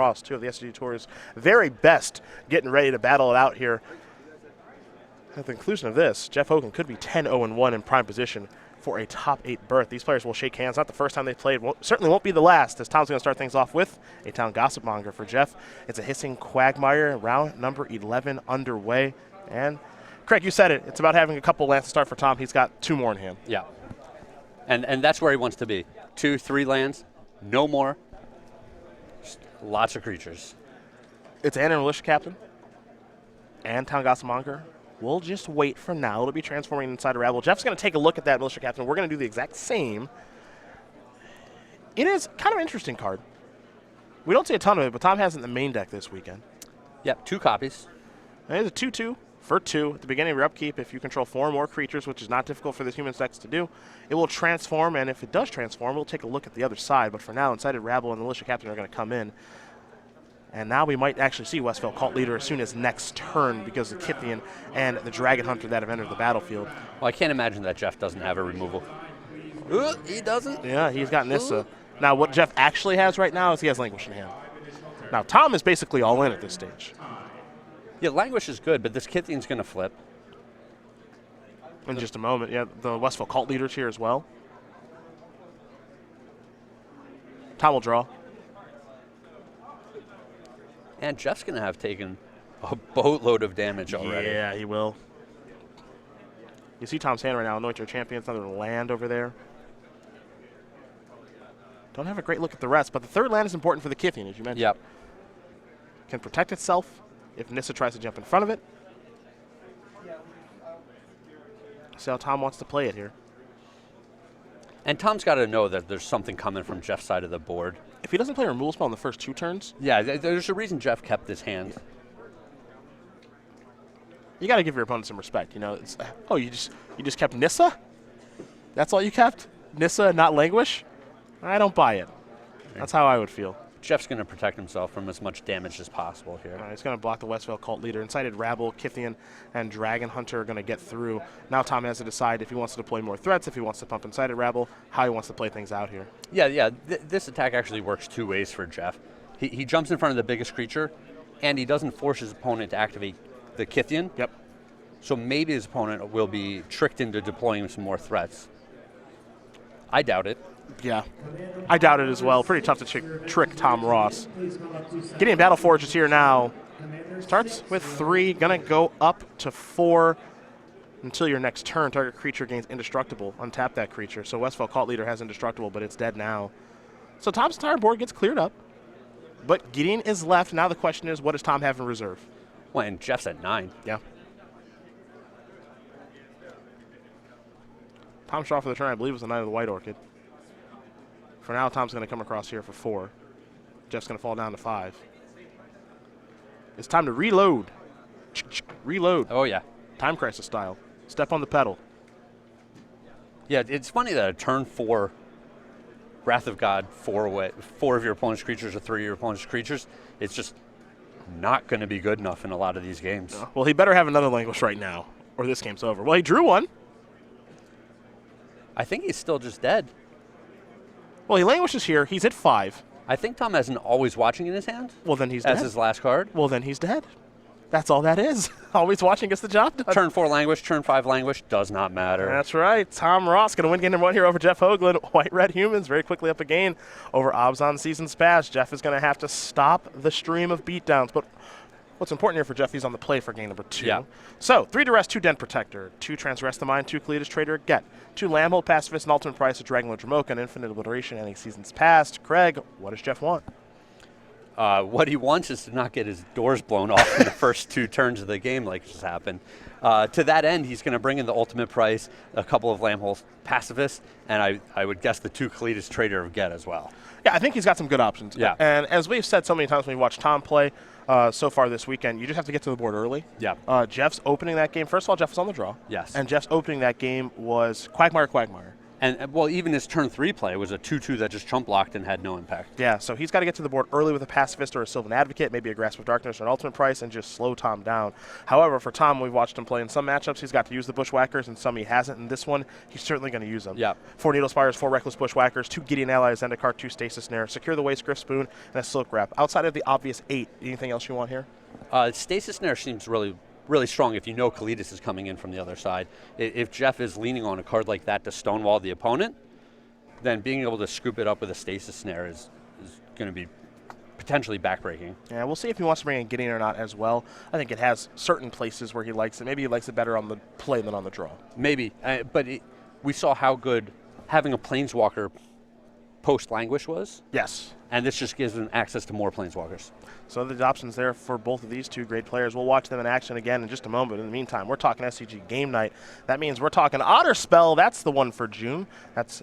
Ross, two of the SCG Tour's very best, getting ready to battle it out here. At the conclusion of this, Jeff Hoogland could be 10-0-1 in prime position for a top 8 berth. These players will shake hands. Not the first time they played. Certainly won't be the last, as Tom's going to start things off with a town gossip monger for Jeff. It's a hissing quagmire. Round number 11 underway. And, Craig, you said it. It's about having a couple lands to start for Tom. He's got 2 more in hand. Yeah. And that's where he wants to be. 2, 3 lands, no more. Just lots of creatures. It's Anna Militia Captain and town gossip monger. We'll just wait for now. It'll be transforming inside a Rabble. Jeff's going to take a look at that Militia Captain. We're going to do the exact same. It is kind of an interesting card. We don't see a ton of it, but Tom has it in the main deck this weekend. Yep, 2 copies. And it's a 2-2 for 2. At the beginning of your upkeep, if you control 4 or more creatures, which is not difficult for the human decks to do, it will transform, and if it does transform, we'll take a look at the other side. But for now, Inside Rabble and the Militia Captain are going to come in. And now we might actually see Westvale Cult Leader as soon as next turn, because the Kithian and the Dragon Hunter that have entered the battlefield. Well, I can't imagine that Jeff doesn't have a removal. He doesn't? Yeah, he's got Nissa. Now, what Jeff actually has right now is he has Languish in hand. Now, Tom is basically all in at this stage. Yeah, Languish is good, but this Kithian's going to flip. In just a moment. Yeah, the Westvale Cult Leader's here as well. Tom will draw. And Jeff's going to have taken a boatload of damage already. Yeah, he will. You see Tom's hand right now. Anoint Your Champion. It's another land over there. Don't have a great look at the rest, but the third land is important for the Kithian, as you mentioned. Yep. Can protect itself if Nissa tries to jump in front of it. See how Tom wants to play it here. And Tom's got to know that there's something coming from Jeff's side of the board. If he doesn't play a removal spell in the first 2 turns, yeah, there's a reason Jeff kept his hand. You got to give your opponent some respect. You know, it's, oh, you just kept Nissa? That's all you kept? Nissa and not Languish? I don't buy it. That's how I would feel. Jeff's going to protect himself from as much damage as possible here. He's going to block the Westvale Cult Leader. Incited Rabble, Kithian, and Dragon Hunter are going to get through. Now Tom has to decide if he wants to deploy more threats, if he wants to pump Incited Rabble, how he wants to play things out here. Yeah. This attack actually works 2 ways for Jeff. He jumps in front of the biggest creature, and he doesn't force his opponent to activate the Kithian. Yep. So maybe his opponent will be tricked into deploying some more threats. I doubt it. Yeah, I doubt it as well. Pretty tough to trick Tom Ross. Getting Battleforge is here now. Starts with 3, gonna go up to 4 until your next turn. Target creature gains Indestructible. Untap that creature. So Westvale Cult Leader has Indestructible, but it's dead now. So Tom's entire board gets cleared up, but Gideon is left. Now the question is, what does Tom have in reserve? Well, and Jeff's at 9. Yeah. Tom's draw for the turn, I believe, was the Knight of the White Orchid. For now, Tom's going to come across here for 4. Jeff's going to fall down to 5. It's time to reload. Reload. Oh, yeah. Time Crisis style. Step on the pedal. Yeah, it's funny that a turn 4 Wrath of God 4 away, 4 of your opponent's creatures or 3 of your opponent's creatures, it's just not going to be good enough in a lot of these games. Well, he better have another Languish right now, or this game's over. Well, he drew one. I think he's still just dead. Well, he languishes here. He's at 5. I think Tom has an Always Watching in his hand. Well, then he's dead. As his last card. Well, then he's dead. That's all that is. Always Watching gets the job done. Turn 4 Languish, turn 5 Languish, does not matter. That's right. Tom Ross going to win game number 1 here over Jeff Hoogland. White-Red Humans very quickly up again over Obzon Seasons Past. Jeff is going to have to stop the stream of beatdowns, but what's important here for Jeff, he's on the play for game number 2. Yeah. So, 3 Duress, 2 Dent Protector, 2 Transgress the Mind, 2 Cletus Trader, get. 2 Lambhold Pacifist, and ultimate price of Dragonlord Dramoka, and Infinite Obliteration, ending Seasons Past. Craig, what does Jeff want? What he wants is to not get his doors blown off in the first 2 turns of the game like just happened. To that end, he's going to bring in the ultimate price, a couple of Lambhold Pacifists, and I would guess the 2 Cletus Trader of get as well. Yeah, I think he's got some good options. Yeah. And as we've said so many times when we watch Tom play so far this weekend, you just have to get to the board early. Yeah. Jeff's opening that game. First of all, Jeff was on the draw. Yes. And Jeff's opening that game was Quagmire. And, well, even his turn 3 play was a 2/2 that just chump blocked and had no impact. Yeah, so he's got to get to the board early with a Pacifist or a Sylvan Advocate, maybe a Grasp of Darkness or an Ultimate Price, and just slow Tom down. However, for Tom, we've watched him play in some matchups. He's got to use the Bushwhackers, and some he hasn't. In this one, he's certainly going to use them. Yeah. 4 Needle Spires, 4 Reckless Bushwhackers, 2 Gideon Allies, Zendikar, 2 Stasis Snare, Secure the Waste, Griff Spoon, and a Silk Wrap. Outside of the obvious 8, anything else you want here? Stasis Snare seems really strong if you know Kalidas is coming in from the other side. If Jeff is leaning on a card like that to stonewall the opponent, then being able to scoop it up with a Stasis Snare is going to be potentially backbreaking. Yeah, we'll see if he wants to bring in Gideon or not as well. I think it has certain places where he likes it. Maybe he likes it better on the play than on the draw. Maybe, but we saw how good having a Planeswalker post-Languish was. Yes. And this just gives them access to more Planeswalkers. So the options there for both of these two great players. We'll watch them in action again in just a moment. In the meantime, we're talking SCG Game Night. That means we're talking Otter Spell. That's the one for June. That's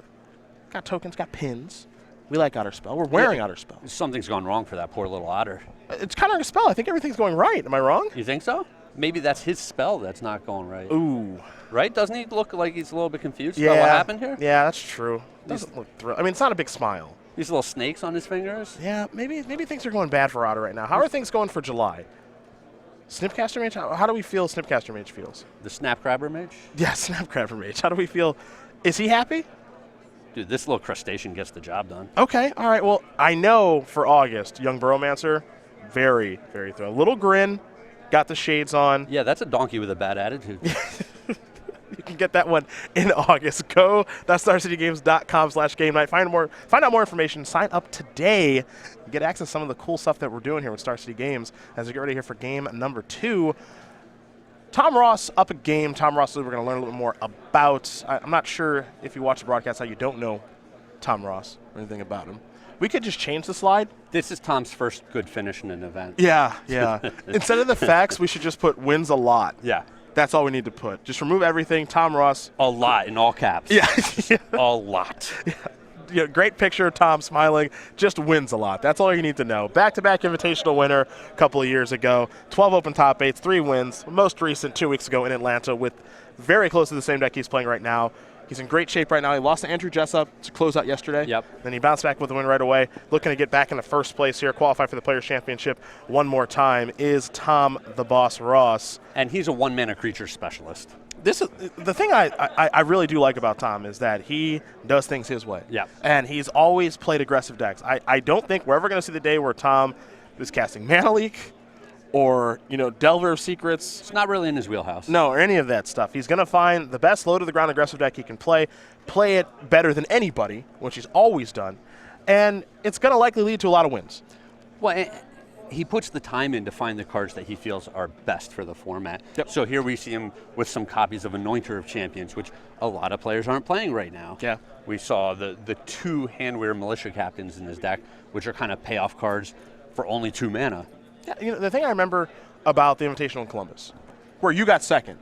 got tokens, got pins. We like Otter Spell. We're wearing Otter Spell. Something's gone wrong for that poor little otter. It's kind of like a spell. I think everything's going right. Am I wrong? You think so? Maybe that's his spell that's not going right. Ooh. Right? Doesn't he look like he's a little bit confused about what happened here? Yeah, that's true. Doesn't look thrilled. I mean, it's not a big smile. These little snakes on his fingers? Yeah, maybe things are going bad for Otter right now. How are things going for July? Snipcaster Mage? How do we feel Snipcaster Mage feels? The Snapcrabber Mage? Yeah, Snapcrabber Mage. How do we feel? Is he happy? Dude, this little crustacean gets the job done. Okay, all right. Well, I know for August, Young Burrowmancer, very, very thrilled. Little grin, got the shades on. Yeah, that's a donkey with a bad attitude. You can get that one in August. Go.starcitygames.com/game night. Find out more information. Sign up today. Get access to some of the cool stuff that we're doing here with Star City Games as we get ready here for game number 2. Tom Ross up a game. Tom Ross, we're going to learn a little bit more about. I'm not sure if you watch the broadcast how you don't know Tom Ross or anything about him. We could just change the slide. This is Tom's first good finish in an event. Yeah. Instead of the facts, we should just put wins a lot. Yeah. That's all we need to put. Just remove everything. Tom Ross. A lot in all caps. Yeah. A lot. Yeah, great picture of Tom smiling. Just wins a lot. That's all you need to know. Back-to-back invitational winner a couple of years ago. 12 open top 8s, 3 wins. Most recent 2 weeks ago in Atlanta with very close to the same deck he's playing right now. He's in great shape right now. He lost to Andrew Jessup to close out yesterday. Yep. Then he bounced back with a win right away. Looking to get back into first place here, qualify for the Players' Championship one more time, is Tom the Boss Ross. And he's a one-mana creature specialist. This is the thing I really do like about Tom is that he does things his way. Yeah. And he's always played aggressive decks. I don't think we're ever going to see the day where Tom is casting Mana Leak or, Delver of Secrets. It's not really in his wheelhouse. No, or any of that stuff. He's going to find the best low-to-the-ground aggressive deck he can play it better than anybody, which he's always done, and it's going to likely lead to a lot of wins. Well, he puts the time in to find the cards that he feels are best for the format. Yep. So here we see him with some copies of Anointer of Champions, which a lot of players aren't playing right now. Yeah. We saw the 2 Handwear Militia Captains in his deck, which are kind of payoff cards for only 2 mana. Yeah, the thing I remember about the Invitational in Columbus, where you got second.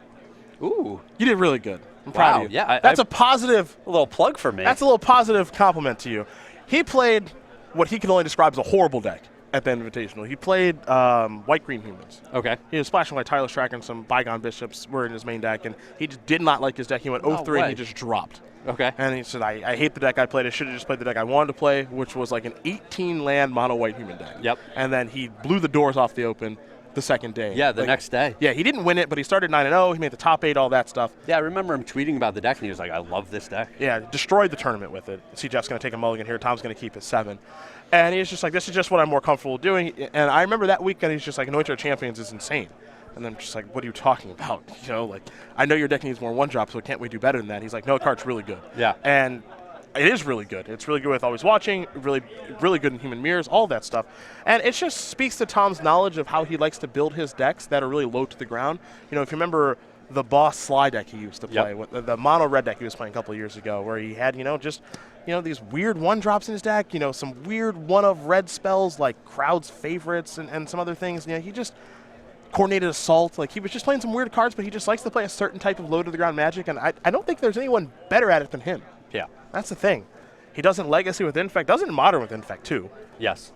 Ooh. You did really good. I'm proud of you. Yeah, That's a positive. A little plug for me. That's a little positive compliment to you. He played what he can only describe as a horrible deck at the Invitational. He played white-green humans. Okay. He was splashing like Tireless Tracker and some Bygone Bishops were in his main deck, and he just did not like his deck. He went 0-3 and he just dropped. Okay. And he said, I hate the deck I played. I should have just played the deck I wanted to play, which was like an 18-land mono-white human deck. Yep. And then he blew the doors off the open the second day. Yeah, the next day. Yeah, he didn't win it, but he started 9-0. He made the top 8, all that stuff. Yeah, I remember him tweeting about the deck, and he was like, I love this deck. Yeah, destroyed the tournament with it. See, Jeff's going to take a mulligan here. Tom's going to keep his 7. And he's just like, this is just what I'm more comfortable doing. And I remember that weekend, he's just like, Anointer of Champions is insane. And I'm just like, what are you talking about? I know your deck needs more one-drop, so can't we do better than that? He's like, no, the card's really good. Yeah. And it is really good. It's really good with Always Watching, really, really good in Human Mirrors, all that stuff. And it just speaks to Tom's knowledge of how he likes to build his decks that are really low to the ground. If you remember the Boss Sly deck he used to play, the mono red deck he was playing a couple of years ago, where he had, these weird one-drops in his deck, some weird one-of-red spells like Crowd's Favorites and some other things. He just coordinated assault. He was just playing some weird cards, but he just likes to play a certain type of low-to-the-ground Magic, and I don't think there's anyone better at it than him. Yeah. That's the thing. He doesn't Legacy with Infect, doesn't Modern with Infect, too. Yes.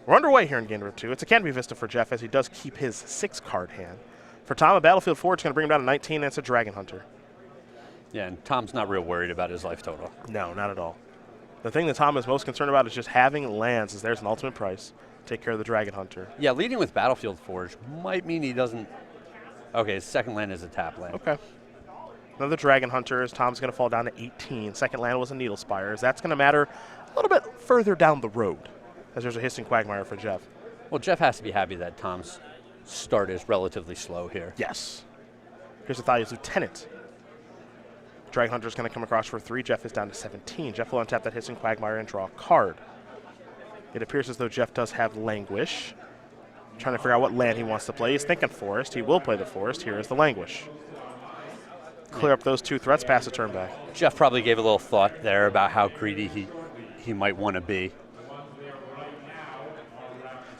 We're underway here in game number 2. It's a Canopy Vista for Jeff, as he does keep his 6-card hand. For Tom, a Battlefield Forge is going to bring him down to 19, and it's a Dragon Hunter. Yeah, and Tom's not real worried about his life total. No, not at all. The thing that Tom is most concerned about is just having lands, as there's an ultimate price. Take care of the Dragon Hunter. Yeah, leading with Battlefield Forge might mean he doesn't. Okay, his second land is a tap land. Okay. Another Dragon Hunter, as Tom's going to fall down to 18. Second land was a Needle Spire, as that's going to matter a little bit further down the road, as there's a Hissing Quagmire for Jeff. Well, Jeff has to be happy that Tom's start is relatively slow here. Yes. Here's the Thalia's Lieutenant. Dragon Hunter's going to come across for 3. Jeff is down to 17. Jeff will untap that Hissing Quagmire and draw a card. It appears as though Jeff does have Languish. Trying to figure out what land he wants to play. He's thinking Forest. He will play the Forest. Here is the Languish. Clear up those 2 threats, pass the turn back. Jeff probably gave a little thought there about how greedy he might want to be.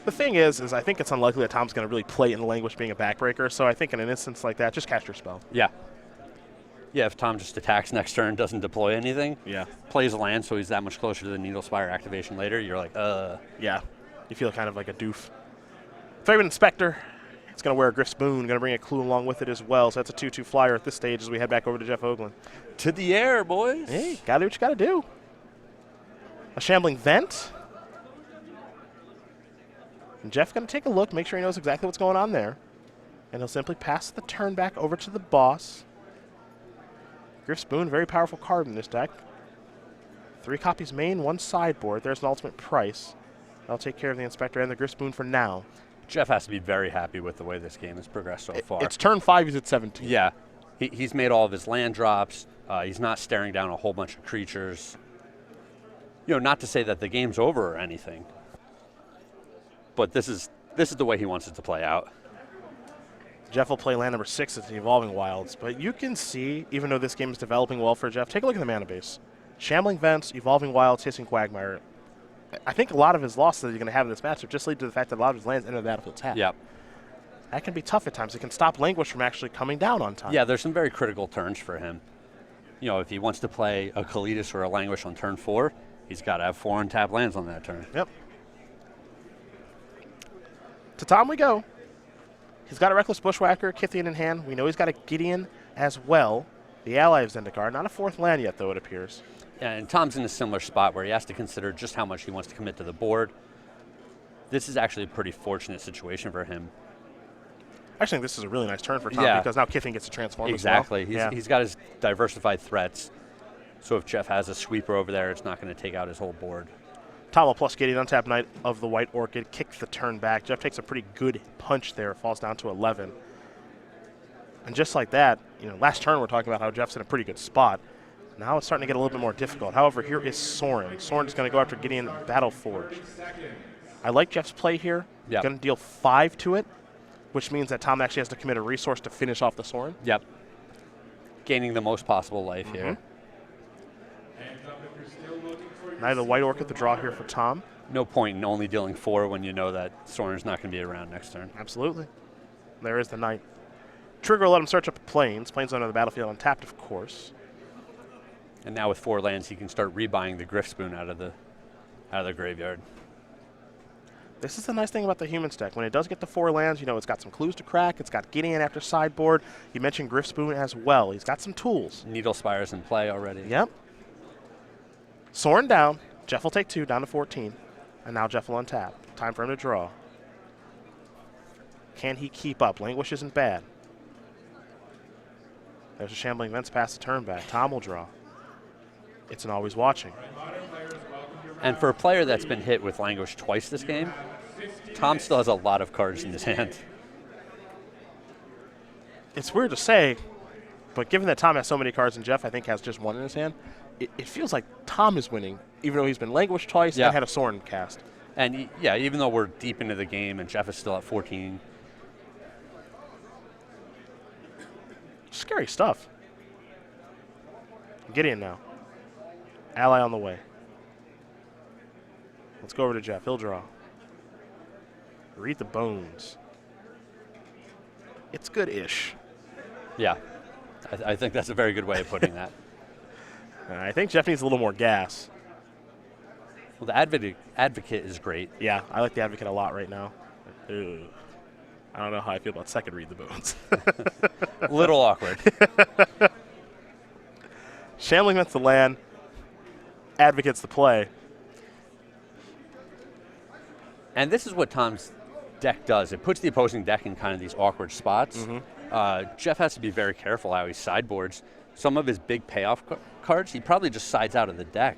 The thing is I think it's unlikely that Tom's going to really play in the Languish being a backbreaker, so I think in an instance like that, just cast your spell. Yeah. Yeah, if Tom just attacks next turn, doesn't deploy anything, plays a land so he's that much closer to the Needle Spire activation later, you're like, Yeah, you feel kind of like a doof. Favorite Inspector. It's going to wear a Griff Spoon, going to bring a clue along with it as well, so that's a 2/2 flyer at this stage as we head back over to Jeff Hoogland. To the air, boys. Hey, got to do what you got to do. A Shambling Vent. And Jeff's going to take a look, make sure he knows exactly what's going on there. And he'll simply pass the turn back over to the boss. Griff Spoon, very powerful card in this deck. 3 copies main, 1 sideboard. There's an ultimate price. I'll take care of the Inspector and the Griff Spoon for now. Jeff has to be very happy with the way this game has progressed so far. It's turn 5, he's at 17. Yeah. He's made all of his land drops. He's not staring down a whole bunch of creatures. You know, not to say that the game's over or anything, but this is the way he wants it to play out. Jeff will play land number 6 at the Evolving Wilds, but you can see, even though this game is developing well for Jeff, take a look at the mana base. Shambling Vents, Evolving Wilds, Hissing Quagmire. I think a lot of his losses that he's going to have in this matchup just lead to the fact that a lot of his lands enter the battlefield tap. Yep. That can be tough at times. It can stop Languish from actually coming down on time. Yeah, there's some very critical turns for him. You know, if he wants to play a Kalitas or a Languish on turn 4, he's got to have 4 untapped lands on that turn. Yep. To Tom we go. He's got a Reckless Bushwhacker, Kithian in hand. We know he's got a Gideon as well. The ally of Zendikar. Not a 4th land yet, though, it appears. Yeah, and Tom's in a similar spot where he has to consider just how much he wants to commit to the board. This is actually a pretty fortunate situation for him. I think this is a really nice turn for Tom because now Kithian gets to transform exactly. as well. He's got his diversified threats. So if Jeff has a sweeper over there, it's not going to take out his whole board. Tom will plus Gideon, untap Knight of the White Orchid, kick the turn back. Jeff takes a pretty good punch there, falls down to 11. And just like that, you know, last turn we're talking about how Jeff's in a pretty good spot. Now it's starting to get a little bit more difficult. However, here is Soren. Soren is going to go after Gideon Battle Forge. I like Jeff's play here. Yep. Going to deal 5 to it, which means that Tom actually has to commit a resource to finish off the Soren. Yep. Gaining the most possible life here. Knight of the White Orchid, the draw here for Tom. No point in only dealing 4 when you know that Soren's not going to be around next turn. Absolutely. There is the Knight. Trigger will let him search up the Plains. Plains under the battlefield untapped, of course. And now with 4 lands, he can start rebuying the Griff Spoon out of the graveyard. This is the nice thing about the Humans deck. When it does get to 4 lands, you know, it's got some clues to crack. It's got Gideon after sideboard. You mentioned Griff Spoon as well. He's got some tools. Needle Spire's in play already. Yep. Soren down. Jeff will take 2, down to 14. And now Jeff will untap. Time for him to draw. Can he keep up? Languish isn't bad. There's a Shambling Vents past the turn back. Tom will draw. It's an Always Watching. And for a player that's been hit with Languish twice this game, Tom still has a lot of cards in his hand. It's weird to say, but given that Tom has so many cards and Jeff, I think, has just 1 in his hand, it feels like Tom is winning, even though he's been Languished twice and had a Soren cast. And, yeah, even though we're deep into the game and Jeff is still at 14. Scary stuff. Gideon now. Ally on the way. Let's go over to Jeff. He'll draw. Read the bones. It's good-ish. Yeah. I think that's a very good way of putting that. I think Jeff needs a little more gas. Well, the advocate is great. Yeah, I like the Advocate a lot right now. Ugh. I don't know how I feel about second Read the Bones. A little awkward. Shambling Vent's the land. Advocate's the play. And this is what Tom's deck does. It puts the opposing deck in kind of these awkward spots. Jeff has to be very careful how he sideboards. Some of his big payoff cards, he probably just sides out of the deck.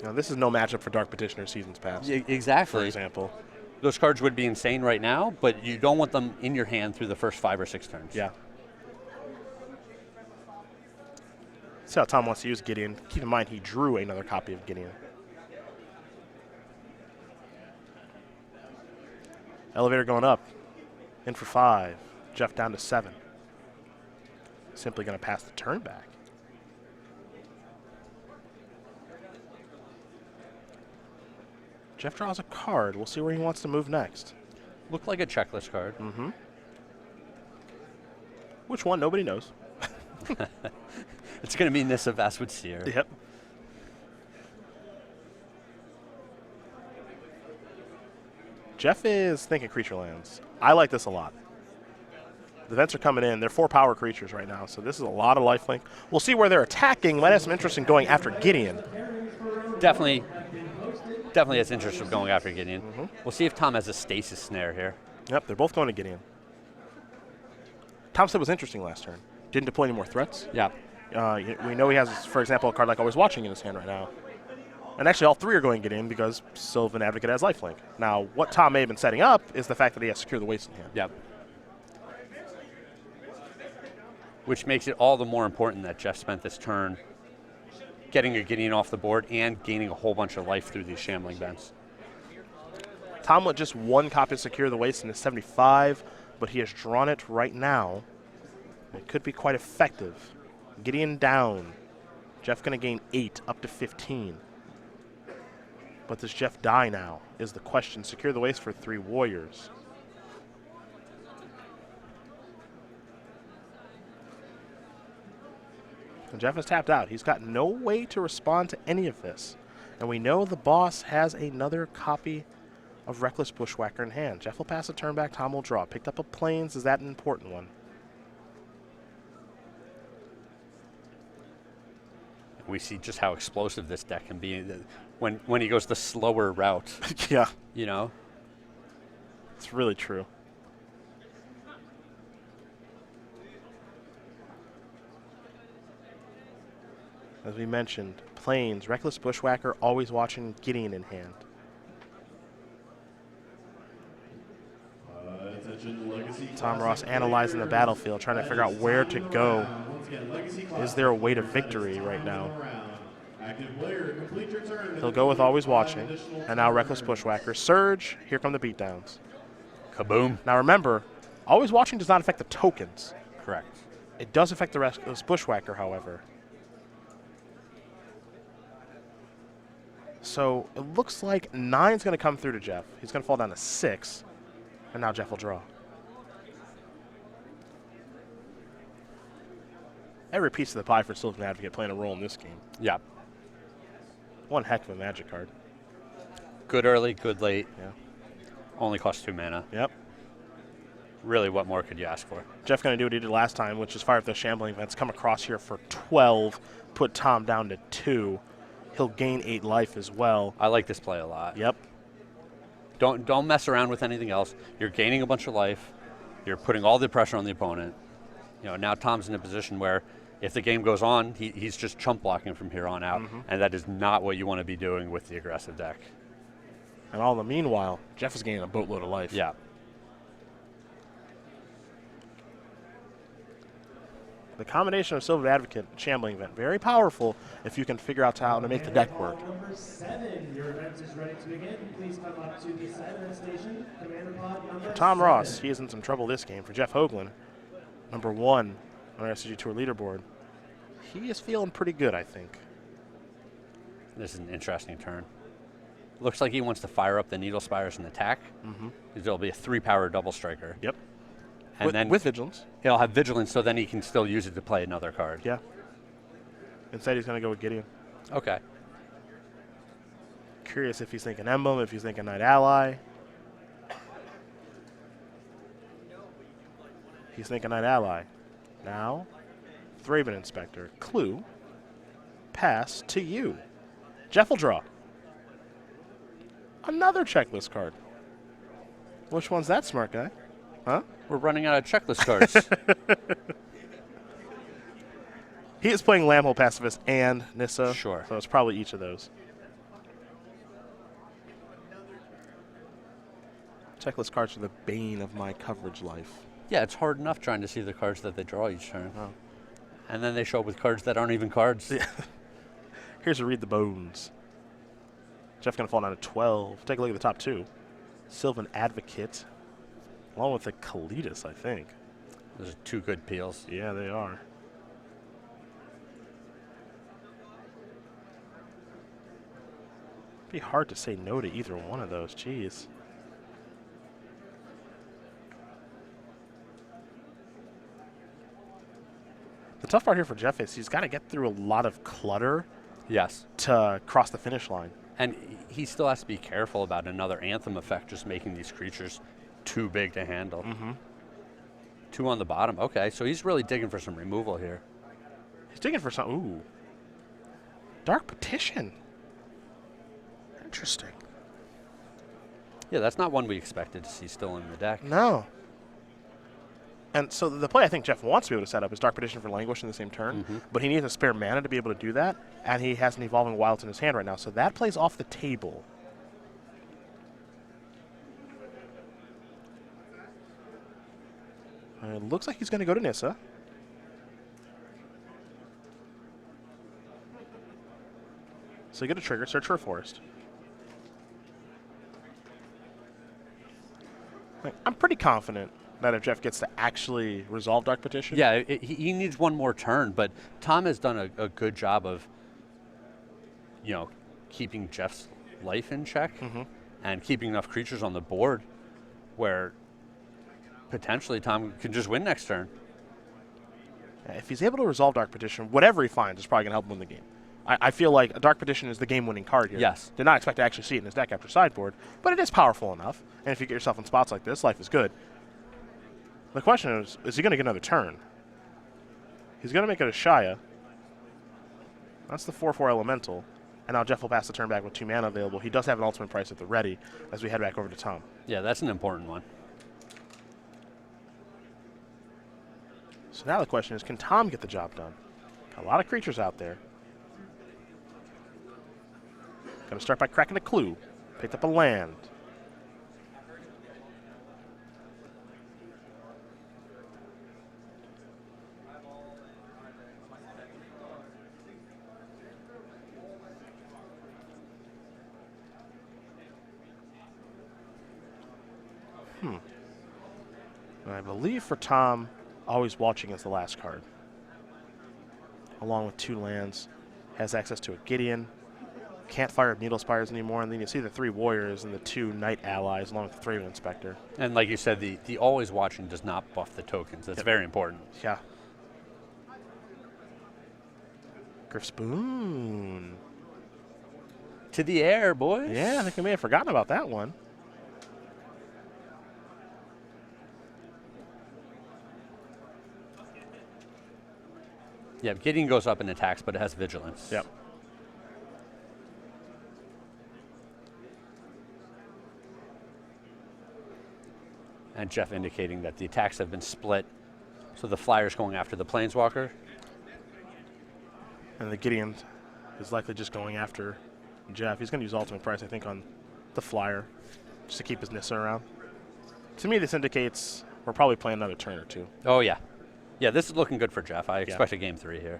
Now, this is no matchup for Dark Petitioner Seasons Past. Exactly. For example. Those cards would be insane right now, but you don't want them in your hand through the first 5 or 6 turns. Yeah. See how Tom wants to use Gideon. Keep in mind, he drew another copy of Gideon. Elevator going up. In for 5. Jeff down to 7. Simply going to pass the turn back. Jeff draws a card. We'll see where he wants to move next. Looked like a checklist card. Which one? Nobody knows. It's going to be Nissa Vastwood Seer. Yep. Jeff is thinking creature lands. I like this a lot. The vents are coming in. They're 4 power creatures right now, so this is a lot of lifelink. We'll see where they're attacking. Might have some interest in going after Gideon. Definitely has interest in going after Gideon. We'll see if Tom has a stasis snare here. Yep, they're both going to Gideon. Tom said was interesting last turn. Didn't deploy any more threats. Yeah. We know he has, for example, a card like Always Watching in his hand right now. And actually, all 3 are going Gideon because Sylvan Advocate has lifelink. Now, what Tom may have been setting up is the fact that he has Secure the Waste in hand. Yep. Which makes it all the more important that Jeff spent this turn getting a Gideon off the board and gaining a whole bunch of life through these Shambling Vents. Tom with just 1 copy of Secure the Waste in his 75, but he has drawn it right now. It could be quite effective. Gideon down. Jeff going to gain 8 up to 15. But does Jeff die now is the question. Secure the Waste for 3 Warriors. And Jeff is tapped out. He's got no way to respond to any of this. And we know the boss has another copy of Reckless Bushwhacker in hand. Jeff will pass a turn back. Tom will draw. Picked up a Plains. Is that an important one? We see just how explosive this deck can be when he goes the slower route. Yeah. You know? It's really true. As we mentioned, Plains, Reckless Bushwhacker, Always Watching, Gideon in hand. Tom Ross analyzing the battlefield, trying to figure out where to go. Is there a way to victory right now? He'll go with Always Watching, and now Reckless Bushwhacker. Surge, here come the beatdowns. Kaboom. Now remember, Always Watching does not affect the tokens. Correct. It does affect the Reckless Bushwhacker, however. So it looks like 9's going to come through to Jeff. He's going to fall down to 6, and now Jeff will draw. Every piece of the pie for Sylvan Advocate playing a role in this game. Yeah. One heck of a Magic card. Good early, good late. Yeah. Only costs 2 mana. Yep. Really, what more could you ask for? Jeff going to do what he did last time, which is fire up those Shambling Vents, come across here for 12, put Tom down to 2. He'll gain 8 life as well. I like this play a lot. Yep. Don't mess around with anything else. You're gaining a bunch of life. You're putting all the pressure on the opponent. You know, now Tom's in a position where if the game goes on, he's just chump blocking from here on out, and that is not what you want to be doing with the aggressive deck. And all the meanwhile, Jeff is gaining a boatload of life. Yeah. The combination of Sylvan Advocate and Shambling Vent, very powerful if you can figure out how to make the deck work. Number 7, your event is ready to begin. Please come up to the side station. Commander pod number Tom 7. Ross, he is in some trouble this game. For Jeff Hoogland, number 1 on our SCG Tour leaderboard, he is feeling pretty good, I think. This is an interesting turn. Looks like he wants to fire up the Needle Spires and attack. There'll be a 3-power double striker. Yep. And then with Vigilance. He'll have Vigilance, so then he can still use it to play another card. Yeah. Instead, he's going to go with Gideon. Okay. Curious if he's thinking Emblem, if he's thinking Knight Ally. He's thinking Knight Ally. Now, Thraben Inspector. Clue. Pass to you. Jeff will draw. Another checklist card. Which one's that, smart guy? Huh? We're running out of checklist cards. He is playing Lambhole Pacifist and Nissa. Sure. So it's probably each of those. Checklist cards are the bane of my coverage life. Yeah, it's hard enough trying to see the cards that they draw each turn. Oh. And then they show up with cards that aren't even cards. Yeah. Here's a Read the Bones. Jeff going to fall down to 12. Take a look at the top two. Sylvan Advocate, along with the Kalitas, I think. Those are two good peels. Yeah, they are. It'd be hard to say no to either one of those. Jeez. The tough part here for Jeff is he's got to get through a lot of clutter Yes. to cross the finish line. And he still has to be careful about another Anthem effect just making these creatures too big to handle. Mm-hmm. 2 on the bottom. Okay, so he's really digging for some removal here. He's digging for some. Ooh. Dark Petition. Interesting. Yeah, that's not one we expected to see still in the deck. No. And so the play I think Jeff wants to be able to set up is Dark Petition for Languish in the same turn, but he needs a spare mana to be able to do that, and he has an Evolving Wilds in his hand right now, so that plays off the table. It looks like he's going to go to Nissa. So you get a trigger, search for a forest. I'm pretty confident that if Jeff gets to actually resolve Dark Petition. Yeah, he needs one more turn, but Tom has done a good job of, keeping Jeff's life in check and keeping enough creatures on the board where potentially Tom can just win next turn. If he's able to resolve Dark Petition, whatever he finds is probably going to help him win the game. I feel like a Dark Petition is the game-winning card here. Yes. Did not expect to actually see it in his deck after sideboard, but it is powerful enough. And if you get yourself in spots like this, life is good. The question is he going to get another turn? He's going to make it a Shia. That's the 4/4 Elemental. And now Jeff will pass the turn back with 2 mana available. He does have an ultimate price at the ready as we head back over to Tom. Yeah, that's an important one. So now the question is, can Tom get the job done? Got a lot of creatures out there. Going to start by cracking a clue. Picked up a land. And I believe for Tom, Always Watching is the last card. Along with 2 lands. Has access to a Gideon. Can't fire Needle Spires anymore. And then you see the 3 Warriors and the 2 Knight allies along with the Thraben Inspector. And like you said, the Always Watching does not buff the tokens. That's very important. Yeah. Griff Spoon. To the air, boys. Yeah, I think we may have forgotten about that one. Yeah, Gideon goes up and attacks, but it has vigilance. Yep. And Jeff indicating that the attacks have been split, so the Flyer's going after the Planeswalker. And the Gideon is likely just going after Jeff. He's going to use Ultimate Price, I think, on the Flyer just to keep his Nissa around. To me, this indicates we're probably playing another turn or 2. Oh, yeah. Yeah, this is looking good for Jeff. I expect a game 3 here.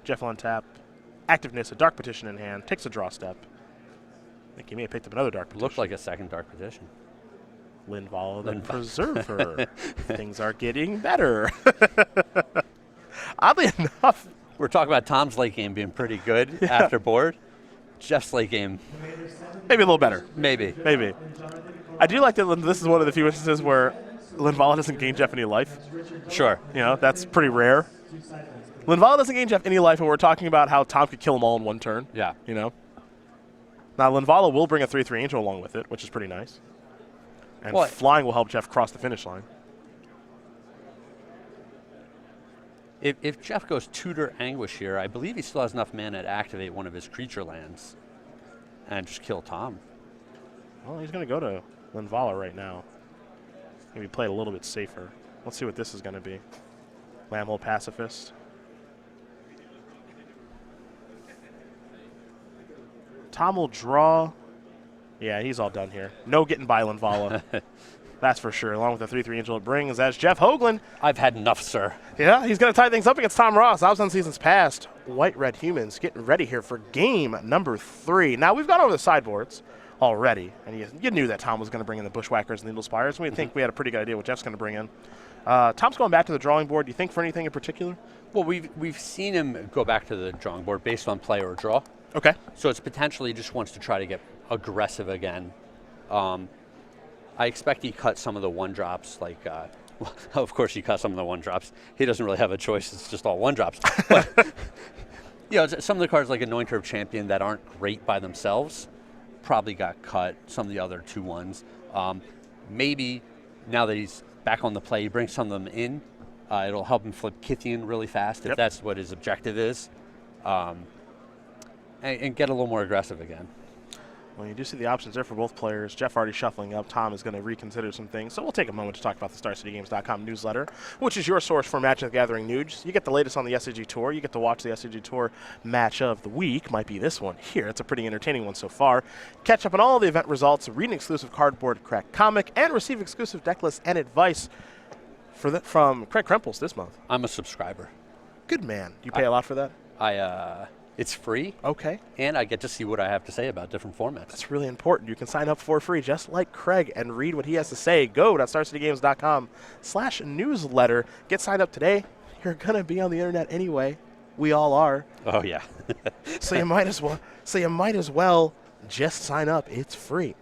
Jeff will untap. Active Nissa, Dark Petition in hand, takes a draw step. I think he may have picked up another Dark Petition. Looked like a second Dark Petition. Linvala, the Preserver. Things are getting better. Oddly enough. We're talking about Tom's late game being pretty good after board. Jeff's late game. Maybe a little better. Maybe. Maybe. I do like that this is one of the few instances where Linvala doesn't gain Jeff any life. Sure. That's pretty rare. Linvala doesn't gain Jeff any life, and we're talking about how Tom could kill them all in one turn. Yeah. Now, Linvala will bring a 3/3 Angel along with it, which is pretty nice. And flying will help Jeff cross the finish line. If Jeff goes Tutor Anguish here, I believe he still has enough mana to activate one of his creature lands and just kill Tom. Well, he's going to go to Linvala right now. Maybe play it a little bit safer. Let's see what this is going to be. Lamhole Pacifist. Tom will draw. Yeah, he's all done here. No getting by Linvala. That's for sure, along with the 3/3 Angel it brings. That's Jeff Hoogland. I've had enough, sir. Yeah, he's going to tie things up against Tom Ross. I was on seasons past. White-Red Humans getting ready here for game number 3. Now, we've gone over the sideboards already, and you knew that Tom was going to bring in the Bushwhackers and Needle Spires. We think we had a pretty good idea what Jeff's going to bring in. Tom's going back to the drawing board. Do you think for anything in particular? Well, we've seen him go back to the drawing board based on play or draw. Okay. So it's potentially just wants to try to get aggressive again. I expect he cut some of the 1-drops, like, well, of course he cut some of the 1-drops. He doesn't really have a choice, it's just all 1-drops. But, you know, some of the cards like Anointer of Champion that aren't great by themselves probably got cut, some of the other 2-1s. Maybe now that he's back on the play, he brings some of them in. It'll help him flip Kithian really fast if that's what his objective is. And get a little more aggressive again. Well, you do see the options there for both players. Jeff already shuffling up. Tom is going to reconsider some things. So we'll take a moment to talk about the StarCityGames.com newsletter, which is your source for Magic the Gathering news. You get the latest on the SCG Tour. You get to watch the SCG Tour match of the week. Might be this one here. It's a pretty entertaining one so far. Catch up on all the event results, read an exclusive cardboard crack comic, and receive exclusive deck lists and advice from Craig Krempels this month. I'm a subscriber. Good man. Do you pay a lot for that? It's free. Okay. And I get to see what I have to say about different formats. That's really important. You can sign up for free, just like Craig, and read what he has to say. Go to StarCityGames.com/newsletter. Get signed up today. You're going to be on the internet anyway. We all are. Oh, yeah. So you might as well just sign up. It's free.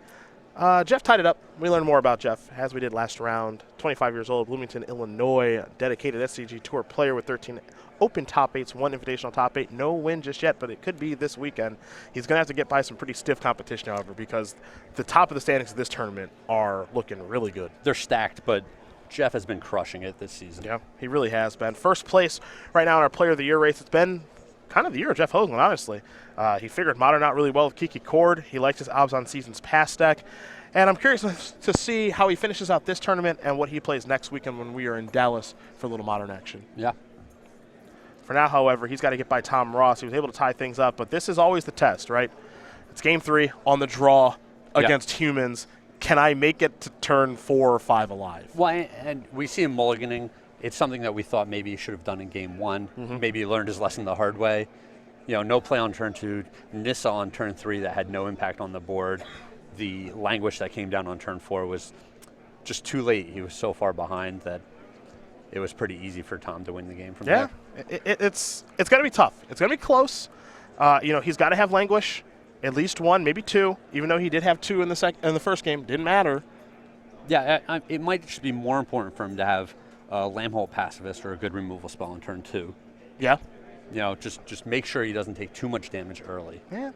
Jeff tied it up. We learned more about Jeff as we did last round. 25 years old, Bloomington, Illinois, dedicated SCG Tour player with 13 open top 8s, 1 invitational top 8. No win just yet, but it could be this weekend. He's going to have to get by some pretty stiff competition, however, because the top of the standings of this tournament are looking really good. They're stacked, but Jeff has been crushing it this season. Yeah, he really has been. First place right now in our Player of the Year race. It's been kind of the year of Jeff Hoogland, honestly. He figured Modern out really well with Kiki Cord. He liked his Obs on Seasons Past deck. And I'm curious to see how he finishes out this tournament and what he plays next weekend when we are in Dallas for a little Modern action. Yeah. For now, however, he's got to get by Tom Ross. He was able to tie things up, but this is always the test, right? It's game 3 on the draw against humans. Can I make it to turn 4 or 5 alive? Well, and we see him mulliganing. It's something that we thought maybe he should have done in game 1. Maybe he learned his lesson the hard way. You know, no play on turn 2, Nissa on turn 3 that had no impact on the board. The Languish that came down on turn 4 was just too late. He was so far behind that it was pretty easy for Tom to win the game from there. It's going to be tough. It's going to be close. You know, he's got to have Languish, at least 1, maybe 2. Even though he did have 2 in the first game, didn't matter. Yeah, it might just be more important for him to have a Lamhole Pacifist or a good removal spell on turn 2. Yeah. You know, just make sure he doesn't take too much damage early. Yeah.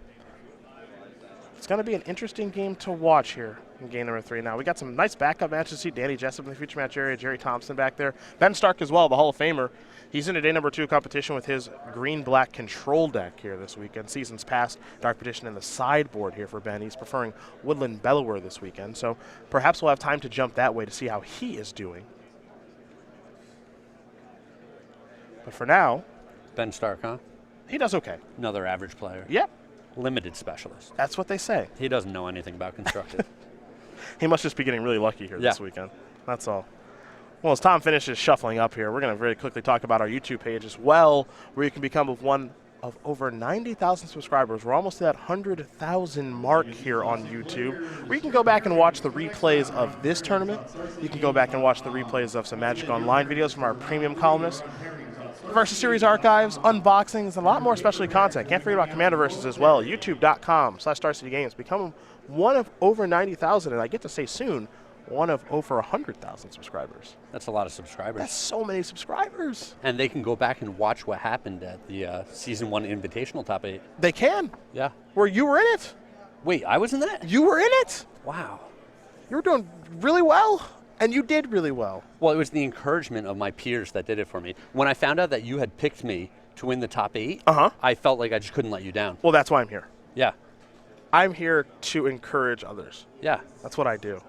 It's going to be an interesting game to watch here in game number 3. Now, we got some nice backup matches. See Danny Jessup in the future match area, Jerry Thompson back there. Ben Stark as well, the Hall of Famer. He's in a day number 2 competition with his green-black control deck here this weekend. Seasons past, Dark Petition in the sideboard here for Ben. He's preferring Woodland Bellower this weekend. So perhaps we'll have time to jump that way to see how he is doing. But for now, Ben Stark, huh? he does okay. Another average player. Yep. Limited specialist. That's what they say. He doesn't know anything about constructed. He must just be getting really lucky here this weekend. That's all. Well, as Tom finishes shuffling up here, we're going to very quickly talk about our YouTube page as well, where you can become one of over 90,000 subscribers. We're almost at that 100,000 mark here on YouTube, where you can go back and watch the replays of this tournament. You can go back and watch the replays of some Magic Online videos from our premium columnists. Versus Series archives, unboxings, and a lot more specialty content. Can't forget about Commander Versus as well. YouTube.com/StarCityGames. Become one of over 90,000, and I get to say soon, one of over 100,000 subscribers. That's a lot of subscribers. That's so many subscribers. And they can go back and watch what happened at the Season 1 Invitational Top 8. They can. Yeah. Where you were in it. Wait, I was in that? You were in it. Wow. You were doing really well. And you did really well. Well, it was the encouragement of my peers that did it for me. When I found out that you had picked me to win the top 8, I felt like I just couldn't let you down. Well, that's why I'm here. Yeah. I'm here to encourage others. Yeah. That's what I do.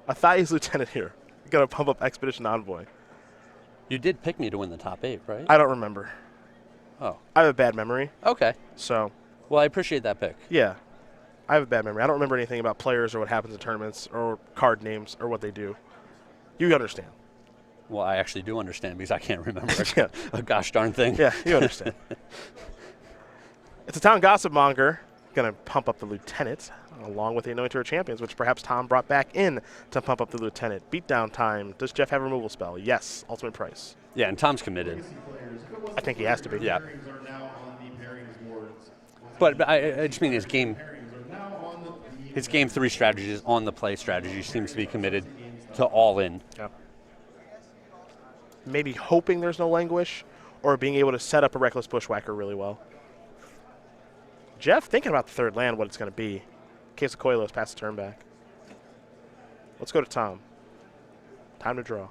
Athai's lieutenant here. Gonna pump up Expedition Envoy. You did pick me to win the top 8, right? I don't remember. Oh. I have a bad memory. Okay. So. Well, I appreciate that pick. Yeah. I have a bad memory. I don't remember anything about players or what happens in tournaments or card names or what they do. You understand. Well, I actually do understand because I can't remember Yeah. a gosh darn thing. Yeah, you understand. It's a town gossip monger. Going to pump up the lieutenant along with the Anointed Tour Champions, which perhaps Tom brought back in to pump up the lieutenant. Beatdown time. Does Jeff have a removal spell? Yes. Ultimate price. Yeah, and Tom's committed. I think he has to be. Yeah. But I just mean his game 3 strategies on the play strategy seems to be committed to all in. Yeah. Maybe hoping there's no languish or being able to set up a Reckless Bushwhacker really well. Jeff thinking about the third land, what it's going to be. In case of Coilos, pass the turn back. Let's go to Tom. Time to draw.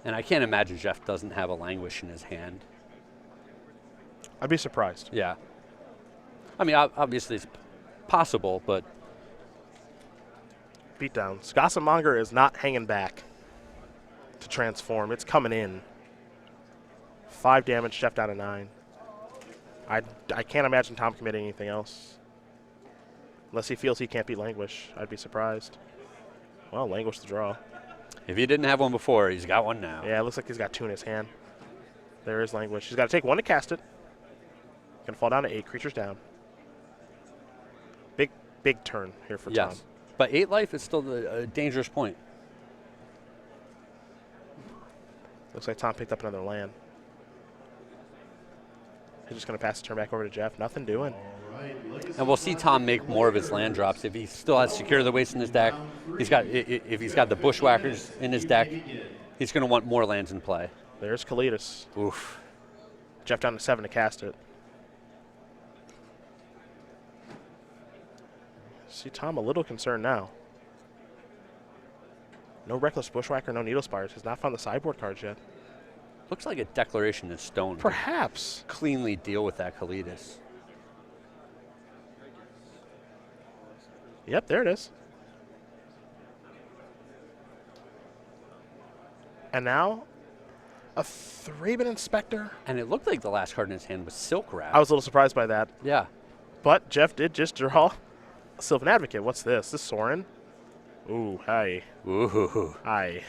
And I can't imagine Jeff doesn't have a languish in his hand. I'd be surprised. Yeah. I mean, obviously it's possible, but... Beatdown. Gossip Monger is not hanging back to transform. It's coming in. 5 damage, Jeff down to 9. I can't imagine Tom committing anything else. Unless he feels he can't beat Languish. I'd be surprised. Well, Languish the draw. If he didn't have one before, he's got one now. Yeah, it looks like he's got 2 in his hand. There is Languish. He's got to take 1 to cast it. Going to fall down to 8. Creatures down. Big turn here for Tom. Yes. But 8 life is still a dangerous point. Looks like Tom picked up another land. He's just going to pass the turn back over to Jeff. Nothing doing. And we'll see Tom make more of his land drops. If he still has Secure the Waste in his deck, if he's got the Bushwhackers in his deck, he's going to want more lands in play. There's Kalidas. Oof. Jeff down to 7 to cast it. See Tom a little concerned now. No Reckless Bushwhacker, no Needle Spires. Has not found the sideboard cards yet. Looks like a Declaration of Stone. Perhaps. Cleanly deal with that Kalidas. Yep, there it is. And now, a 3-bit Inspector. And it looked like the last card in his hand was Silk Wrap. I was a little surprised by that. Yeah. But Jeff did just draw a Sylvan Advocate. What's this? This is Sorin. Ooh, hi. Ooh. Hi.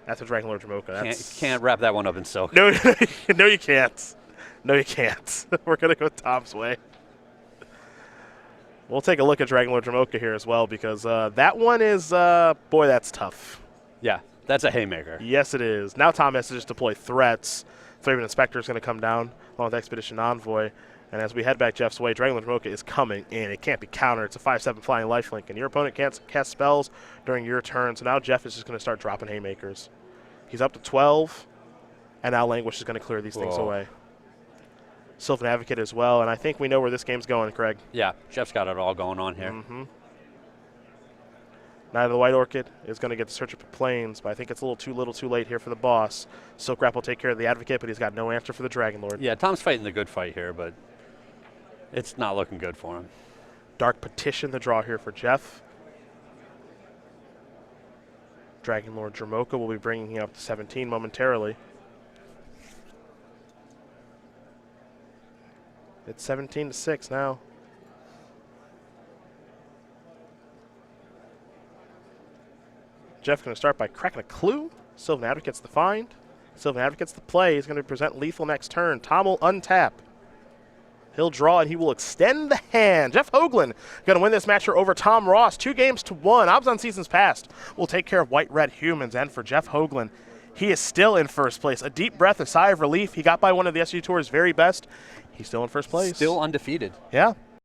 That's a Dragon Lord Jamoka. Can't wrap that one up in silk. No, no, you can't. No, you can't. We're going to go Tom's way. We'll take a look at Dragon Lord Jamoka here as well because that one is, boy, that's tough. Yeah, that's a haymaker. Yes, it is. Now Tom has to just deploy threats. 3-bit Inspector is going to come down along with Expedition Envoy. And as we head back Jeff's way, Dragon Lord Jamoka is coming in. It can't be countered. It's a 5/7 flying lifelink, and your opponent can't cast spells during your turn. So now Jeff is just going to start dropping haymakers. He's up to 12, and now Languish is going to clear these things away. Sylvan Advocate as well, and I think we know where this game's going, Craig. Yeah, Jeff's got it all going on here. Mm-hmm. Knight of the White Orchid is going to get the Search of Plains, but I think it's a little too late here for the boss. Silk Wrap will take care of the Advocate, but he's got no answer for the Dragon Lord. Yeah, Tom's fighting the good fight here, but it's not looking good for him. Dark Petition, the draw here for Jeff. Dragon Lord Jamoka will be bringing him up to 17 momentarily. It's 17-6 now. Jeff going to start by cracking a clue. Sylvan Advocate's the find. Sylvan Advocate's the play. He's going to present lethal next turn. Tom will untap. He'll draw and he will extend the hand. Jeff Hoogland going to win this match here over Tom Ross. 2-1. Obs on Seasons Past will take care of White-Red Humans. And for Jeff Hoogland, he is still in first place. A deep breath, a sigh of relief. He got by one of the SCG Tour's very best. He's still in first place. Still undefeated. Yeah.